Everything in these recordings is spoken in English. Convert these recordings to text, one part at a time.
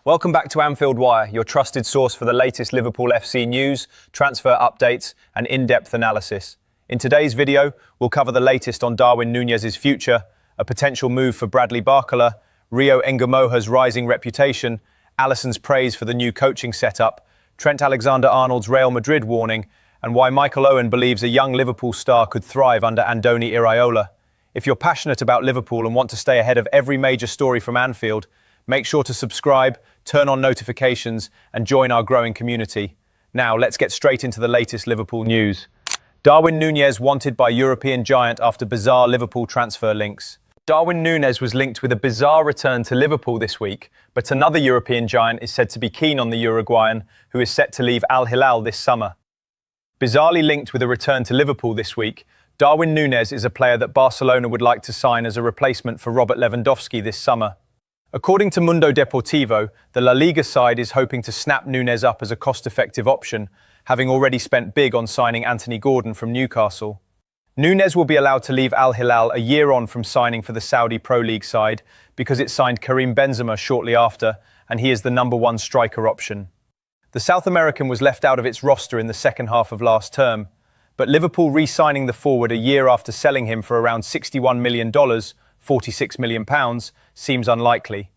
Welcome back to Anfield Wire, your trusted source for the latest Liverpool FC news, transfer updates and in-depth analysis. In today's video, we'll cover the latest on Darwin Núñez's future, a potential move for Bradley Barcola, Rio Ngumoha's rising reputation, Alisson's praise for the new coaching setup, Trent Alexander-Arnold's Real Madrid warning, and why Michael Owen believes a young Liverpool star could thrive under Andoni Iraola. If you're passionate about Liverpool and want to stay ahead of every major story from Anfield, make sure to subscribe, turn on notifications, and join our growing community. Now, let's get straight into the latest Liverpool news. Darwin Núñez wanted by European giant after bizarre Liverpool transfer links. Darwin Núñez was linked with a bizarre return to Liverpool this week, but another European giant is said to be keen on the Uruguayan, who is set to leave Al Hilal this summer. Bizarrely linked with a return to Liverpool this week, Darwin Núñez is a player that Barcelona would like to sign as a replacement for Robert Lewandowski this summer. According to Mundo Deportivo, the La Liga side is hoping to snap Núñez up as a cost-effective option, having already spent big on signing Anthony Gordon from Newcastle. Núñez will be allowed to leave Al Hilal a year on from signing for the Saudi Pro League side because it signed Karim Benzema shortly after, and he is the #1 striker option. The South American was left out of its roster in the second half of last term, but Liverpool re-signing the forward a year after selling him for around $61 million, £46 million, seems unlikely.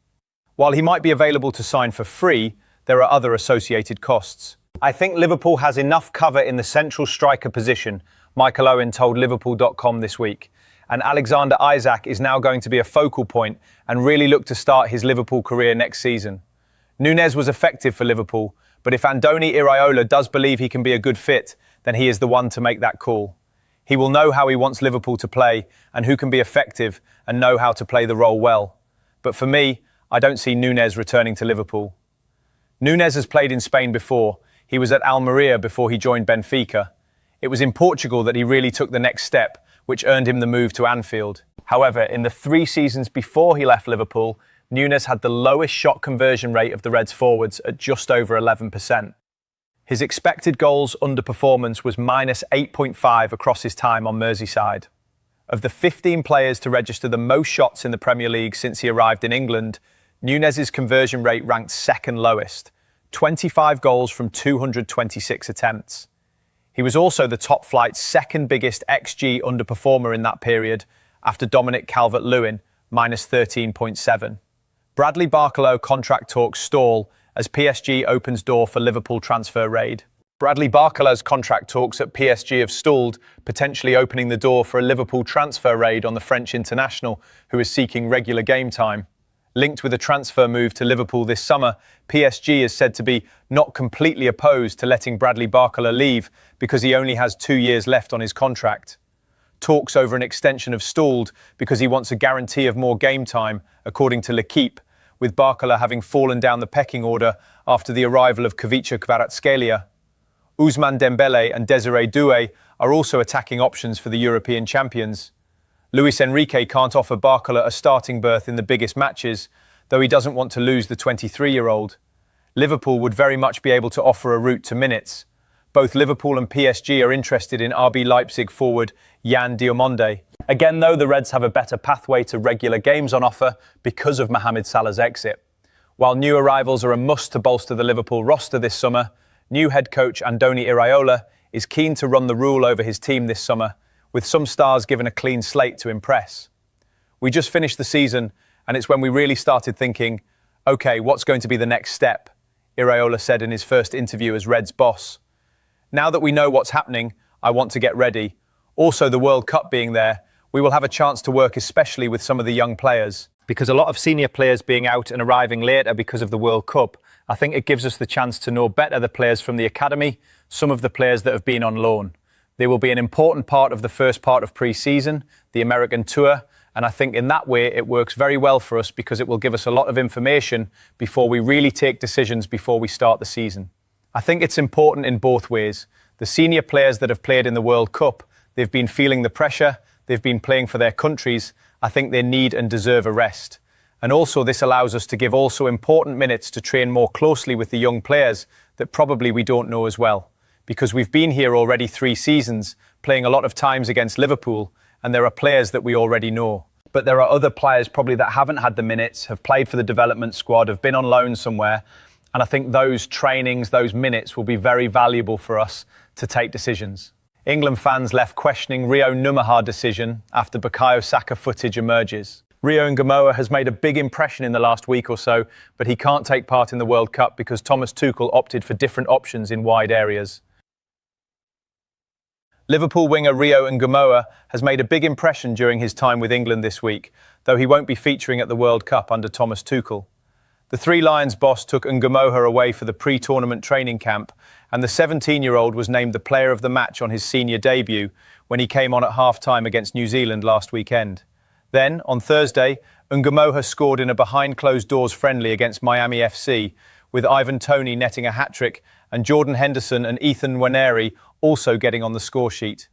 While he might be available to sign for free, there are other associated costs. I think Liverpool has enough cover in the central striker position, Michael Owen told Liverpool.com this week, and Alexander Isak is now going to be a focal point and really look to start his Liverpool career next season. Núñez was effective for Liverpool, but if Andoni Iraola does believe he can be a good fit, then he is the one to make that call. He will know how he wants Liverpool to play and who can be effective and know how to play the role well. But for me, I don't see Núñez returning to Liverpool. Núñez has played in Spain before. He was at Almeria before he joined Benfica. It was in Portugal that he really took the next step, which earned him the move to Anfield. However, in the 3 seasons before he left Liverpool, Núñez had the lowest shot conversion rate of the Reds forwards at just over 11%. His expected goals underperformance was -8.5 across his time on Merseyside. Of the 15 players to register the most shots in the Premier League since he arrived in England, Núñez's conversion rate ranked second lowest, 25 goals from 226 attempts. He was also the top flight's second biggest XG underperformer in that period, after Dominic Calvert-Lewin, -13.7. Bradley Barcola contract talks stall as PSG opens door for Liverpool transfer raid. Bradley Barcola's contract talks at PSG have stalled, potentially opening the door for a Liverpool transfer raid on the French international, who is seeking regular game time. Linked with a transfer move to Liverpool this summer, PSG is said to be not completely opposed to letting Bradley Barcola leave because he only has 2 years left on his contract. Talks over an extension have stalled because he wants a guarantee of more game time, according to L'Equipe, with Barcola having fallen down the pecking order after the arrival of Kvicha Kvaratskhelia. Ousmane Dembele and Desiré Doué are also attacking options for the European champions. Luis Enrique can't offer Barcola a starting berth in the biggest matches, though he doesn't want to lose the 23-year-old. Liverpool would very much be able to offer a route to minutes. Both Liverpool and PSG are interested in RB Leipzig forward Yann Diomande. Again, though, the Reds have a better pathway to regular games on offer because of Mohamed Salah's exit. While new arrivals are a must to bolster the Liverpool roster this summer, new head coach Andoni Iraola is keen to run the rule over his team this summer, with some stars given a clean slate to impress. We just finished the season, and it's when we really started thinking, okay, what's going to be the next step? Iraola said in his first interview as Reds boss. Now that we know what's happening, I want to get ready. Also, the World Cup being there, we will have a chance to work especially with some of the young players. Because a lot of senior players being out and arriving later because of the World Cup, I think it gives us the chance to know better the players from the academy, some of the players that have been on loan. They will be an important part of the first part of pre-season, the American tour, and I think in that way it works very well for us because it will give us a lot of information before we really take decisions before we start the season. I think it's important in both ways. The senior players that have played in the World Cup, they've been feeling the pressure, they've been playing for their countries. I think they need and deserve a rest. And also this allows us to give also important minutes to train more closely with the young players that probably we don't know as well. Because we've been here already 3 seasons, playing a lot of times against Liverpool, and there are players that we already know. But there are other players probably that haven't had the minutes, have played for the development squad, have been on loan somewhere. And I think those trainings, those minutes will be very valuable for us to take decisions. England fans left questioning Rio Ngumoha decision after Bukayo Saka footage emerges. Rio Ngumoha has made a big impression in the last week or so, but he can't take part in the World Cup because Thomas Tuchel opted for different options in wide areas. Liverpool winger Rio Ngumoha has made a big impression during his time with England this week, though he won't be featuring at the World Cup under Thomas Tuchel. The Three Lions boss took Ngumoha away for the pre-tournament training camp, and the 17-year-old was named the player of the match on his senior debut when he came on at half-time against New Zealand last weekend. Then, on Thursday, Ngumoha scored in a behind-closed-doors friendly against Miami FC, with Ivan Toney netting a hat-trick and Jordan Henderson and Ethan Nwaneri also getting on the score sheet.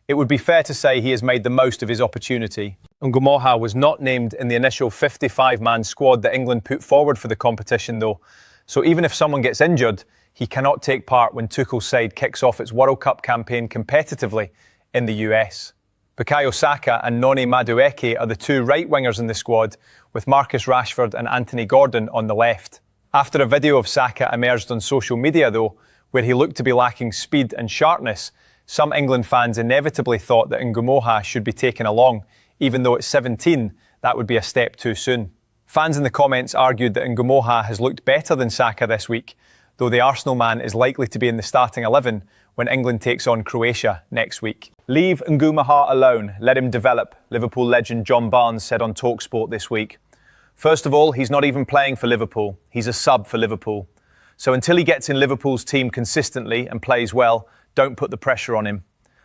It would be fair to say he has made the most of his opportunity. Ngumoha was not named in the initial 55-man squad that England put forward for the competition, though. So even if someone gets injured, he cannot take part when Tuchel's side kicks off its World Cup campaign competitively in the US. Bukayo Saka and Noni Madueke are the two right wingers in the squad, with Marcus Rashford and Anthony Gordon on the left. After a video of Saka emerged on social media, though, where he looked to be lacking speed and sharpness, some England fans inevitably thought that Ngumoha should be taken along. Even though at 17, that would be a step too soon. Fans in the comments argued that Ngumoha has looked better than Saka this week, though the Arsenal man is likely to be in the starting 11 when England takes on Croatia next week. Leave Ngumoha alone, let him develop, Liverpool legend John Barnes said on TalkSport this week. First of all, he's not even playing for Liverpool. He's a sub for Liverpool. So until he gets in Liverpool's team consistently and plays well, don't put the pressure on him.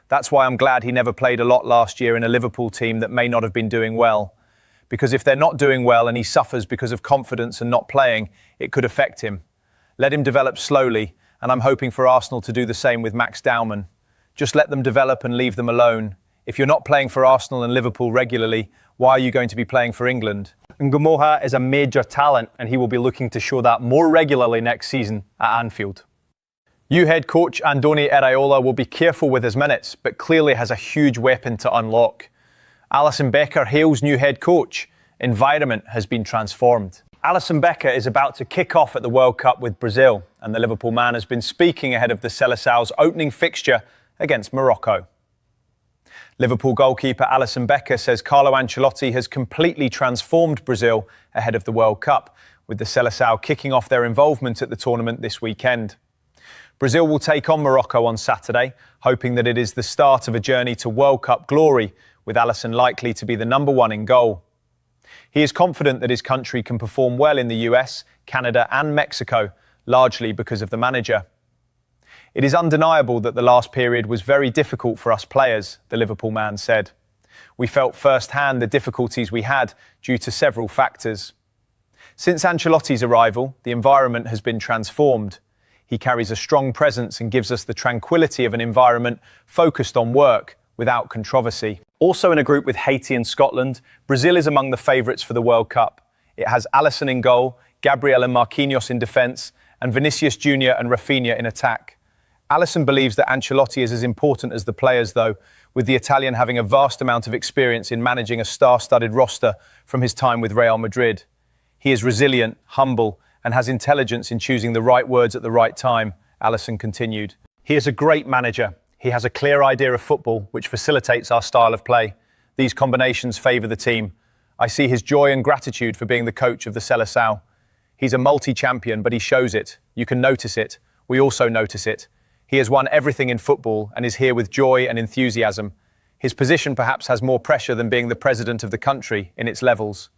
That's why I'm glad he never played a lot last year in a Liverpool team that may not have been doing well. Because if they're not doing well and he suffers because of confidence and not playing, it could affect him. Let him develop slowly, and I'm hoping for Arsenal to do the same with Max Dowman. Just let them develop and leave them alone. If you're not playing for Arsenal and Liverpool regularly, why are you going to be playing for England? Ngumoha is a major talent, and he will be looking to show that more regularly next season at Anfield. New head coach Andoni Iraola will be careful with his minutes, but clearly has a huge weapon to unlock. Alisson Becker hails new head coach. Environment has been transformed. Alisson Becker is about to kick off at the World Cup with Brazil, and the Liverpool man has been speaking ahead of the Seleção's opening fixture against Morocco. Liverpool goalkeeper Alisson Becker says Carlo Ancelotti has completely transformed Brazil ahead of the World Cup, with the Seleção kicking off their involvement at the tournament this weekend. Brazil will take on Morocco on Saturday, hoping that it is the start of a journey to World Cup glory, with Alisson likely to be the number one in goal. He is confident that his country can perform well in the US, Canada and Mexico, largely because of the manager. It is undeniable that the last period was very difficult for us players, the Liverpool man said. We felt firsthand the difficulties we had due to several factors. Since Ancelotti's arrival, the environment has been transformed. He carries a strong presence and gives us the tranquility of an environment focused on work, without controversy. Also in a group with Haiti and Scotland, Brazil is among the favourites for the World Cup. It has Alisson in goal, Gabriel and Marquinhos in defence, and Vinicius Jr. and Rafinha in attack. Alisson believes that Ancelotti is as important as the players, though, with the Italian having a vast amount of experience in managing a star-studded roster from his time with Real Madrid. He is resilient, humble, and has intelligence in choosing the right words at the right time, Alisson continued. He is a great manager. He has a clear idea of football, which facilitates our style of play. These combinations favour the team. I see his joy and gratitude for being the coach of the Seleção. He's a multi-champion, but he shows it. You can notice it. We also notice it. He has won everything in football and is here with joy and enthusiasm. His position perhaps has more pressure than being the president of the country in its levels.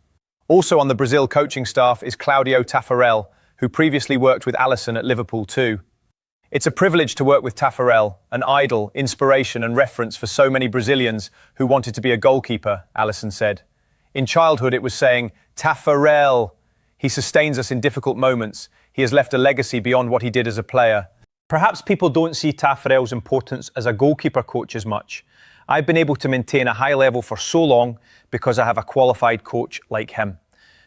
Also on the Brazil coaching staff is Claudio Taffarel, who previously worked with Alisson at Liverpool too. It's a privilege to work with Taffarel, an idol, inspiration and reference for so many Brazilians who wanted to be a goalkeeper, Alisson said. In childhood it was saying, Taffarel. He sustains us in difficult moments. He has left a legacy beyond what he did as a player. Perhaps people don't see Taffarel's importance as a goalkeeper coach as much. I've been able to maintain a high level for so long because I have a qualified coach like him.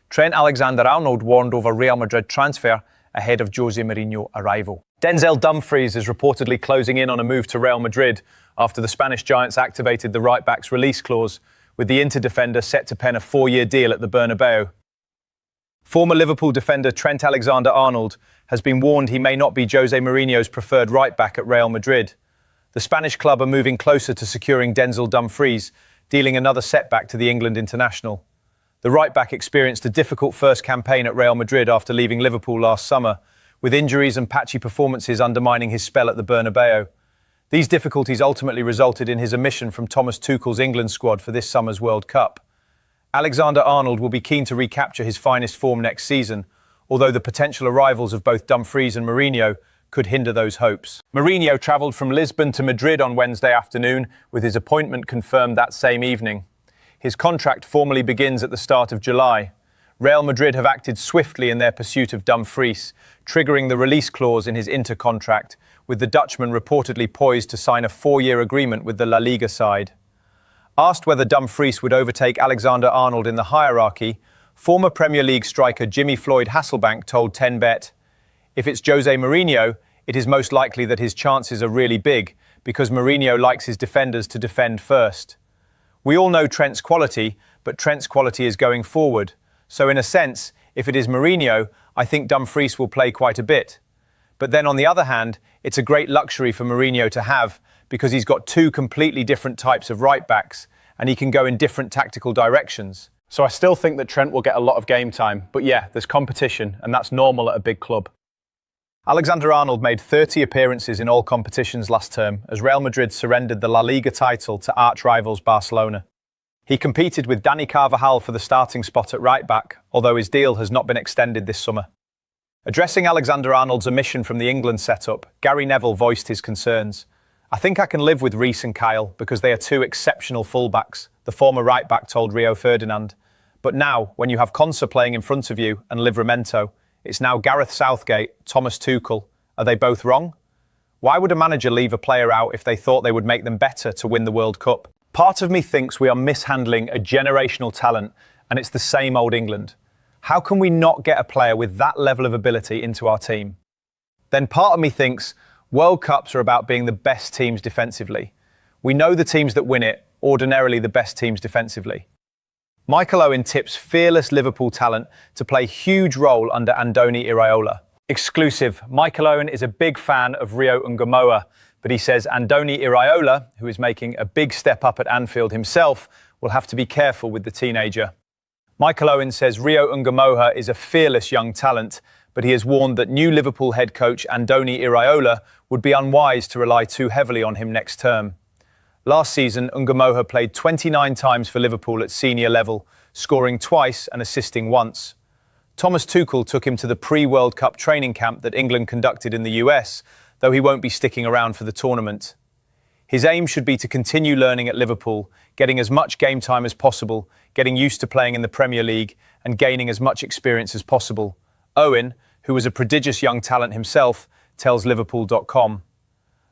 Trent Alexander-Arnold warned over Real Madrid transfer ahead of Jose Mourinho's arrival. Denzel Dumfries is reportedly closing in on a move to Real Madrid after the Spanish giants activated the right-back's release clause, with the Inter defender set to pen a 4-year deal at the Bernabeu. Former Liverpool defender Trent Alexander-Arnold has been warned he may not be Jose Mourinho's preferred right-back at Real Madrid. The Spanish club are moving closer to securing Denzel Dumfries, dealing another setback to the England international. The right-back experienced a difficult first campaign at Real Madrid after leaving Liverpool last summer, with injuries and patchy performances undermining his spell at the Bernabeu. These difficulties ultimately resulted in his omission from Thomas Tuchel's England squad for this summer's World Cup. Alexander-Arnold will be keen to recapture his finest form next season, although the potential arrivals of both Dumfries and Mourinho could hinder those hopes. Mourinho travelled from Lisbon to Madrid on Wednesday afternoon, with his appointment confirmed that same evening. His contract formally begins at the start of July. Real Madrid have acted swiftly in their pursuit of Dumfries, triggering the release clause in his Inter contract, with the Dutchman reportedly poised to sign a 4-year agreement with the La Liga side. Asked whether Dumfries would overtake Alexander-Arnold in the hierarchy, former Premier League striker Jimmy Floyd Hasselbank told 10Bet, "If it's Jose Mourinho, it is most likely that his chances are really big, because Mourinho likes his defenders to defend first. We all know Trent's quality, but Trent's quality is going forward. So in a sense, if it is Mourinho, I think Dumfries will play quite a bit. But then on the other hand, it's a great luxury for Mourinho to have, because he's got two completely different types of right-backs, and he can go in different tactical directions. So I still think that Trent will get a lot of game time, but yeah, there's competition, and that's normal at a big club." Alexander-Arnold made 30 appearances in all competitions last term as Real Madrid surrendered the La Liga title to arch-rivals Barcelona. He competed with Dani Carvajal for the starting spot at right-back, although his deal has not been extended this summer. Addressing Alexander-Arnold's omission from the England setup, Gary Neville voiced his concerns. "I think I can live with Reece and Kyle because they are two exceptional fullbacks," the former right-back told Rio Ferdinand. "But now, when you have Konsa playing in front of you and Livramento, it's now Gareth Southgate, Thomas Tuchel. Are they both wrong? Why would a manager leave a player out if they thought they would make them better to win the World Cup? Part of me thinks we are mishandling a generational talent, and it's the same old England. How can we not get a player with that level of ability into our team? Then part of me thinks World Cups are about being the best teams defensively. We know the teams that win it, ordinarily the best teams defensively." Michael Owen tips fearless Liverpool talent to play huge role under Andoni Iraola. Exclusive, Michael Owen is a big fan of Rio Ngumoha, but he says Andoni Iraola, who is making a big step up at Anfield himself, will have to be careful with the teenager. Michael Owen says Rio Ngumoha is a fearless young talent, but he has warned that new Liverpool head coach Andoni Iraola would be unwise to rely too heavily on him next term. Last season, Ngumoha played 29 times for Liverpool at senior level, scoring twice and assisting once. Thomas Tuchel took him to the pre-World Cup training camp that England conducted in the US, though he won't be sticking around for the tournament. His aim should be to continue learning at Liverpool, getting as much game time as possible, getting used to playing in the Premier League, and gaining as much experience as possible. Owen, who was a prodigious young talent himself, tells Liverpool.com.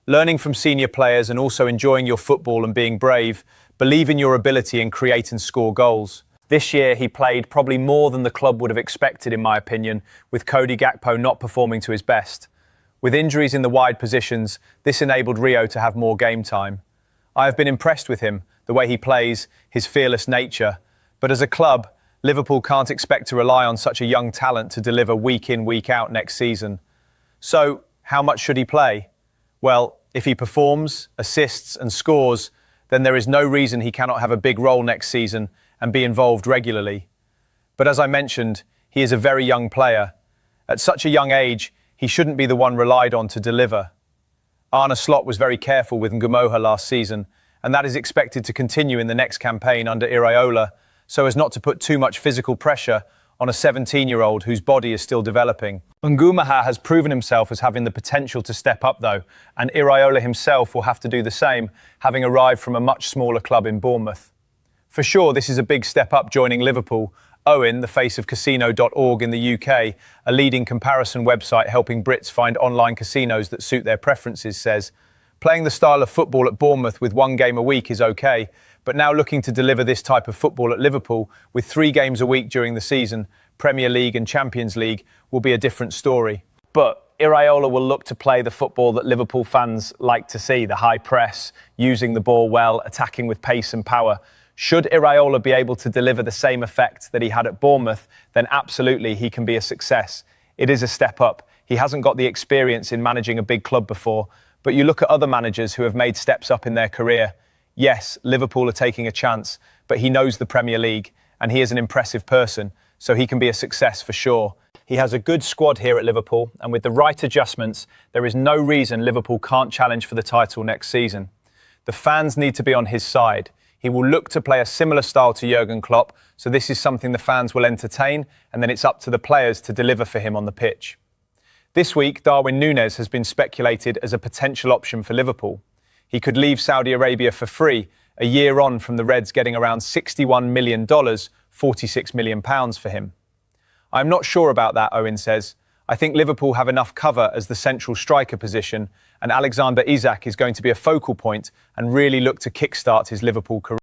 "Learning from senior players and also enjoying your football and being brave, believe in your ability and create and score goals." This year he played probably more than the club would have expected, in my opinion, with Cody Gakpo not performing to his best. With injuries in the wide positions, this enabled Rio to have more game time. I have been impressed with him, the way he plays, his fearless nature. But as a club, Liverpool can't expect to rely on such a young talent to deliver week in, week out next season. So, how much should he play? Well, if he performs, assists and scores, then there is no reason he cannot have a big role next season and be involved regularly. But as I mentioned, he is a very young player. At such a young age, he shouldn't be the one relied on to deliver. Arne Slot was very careful with Ngumoha last season, and that is expected to continue in the next campaign under Iraola, so as not to put too much physical pressure on a 17-year-old whose body is still developing. Ngumoha has proven himself as having the potential to step up though, and Iraola himself will have to do the same, having arrived from a much smaller club in Bournemouth. For sure, this is a big step up joining Liverpool. Owen, the face of casino.org in the UK, a leading comparison website helping Brits find online casinos that suit their preferences, says, "Playing the style of football at Bournemouth with 1 game a week is okay, but now looking to deliver this type of football at Liverpool with 3 games a week during the season, Premier League and Champions League, will be a different story." But Iraola will look to play the football that Liverpool fans like to see, the high press, using the ball well, attacking with pace and power. Should Iraola be able to deliver the same effect that he had at Bournemouth, then absolutely he can be a success. It is a step up. He hasn't got the experience in managing a big club before, but you look at other managers who have made steps up in their career. Yes, Liverpool are taking a chance, but he knows the Premier League and he is an impressive person, so he can be a success for sure. He has a good squad here at Liverpool, and with the right adjustments, there is no reason Liverpool can't challenge for the title next season. The fans need to be on his side. He will look to play a similar style to Jurgen Klopp, so this is something the fans will entertain, and then it's up to the players to deliver for him on the pitch. This week, Darwin Núñez has been speculated as a potential option for Liverpool. He could leave Saudi Arabia for free, a year on from the Reds getting around $61 million, £46 million for him. I'm not sure about that, Owen says. I think Liverpool have enough cover as the central striker position, and Alexander Isak is going to be a focal point and really look to kickstart his Liverpool career.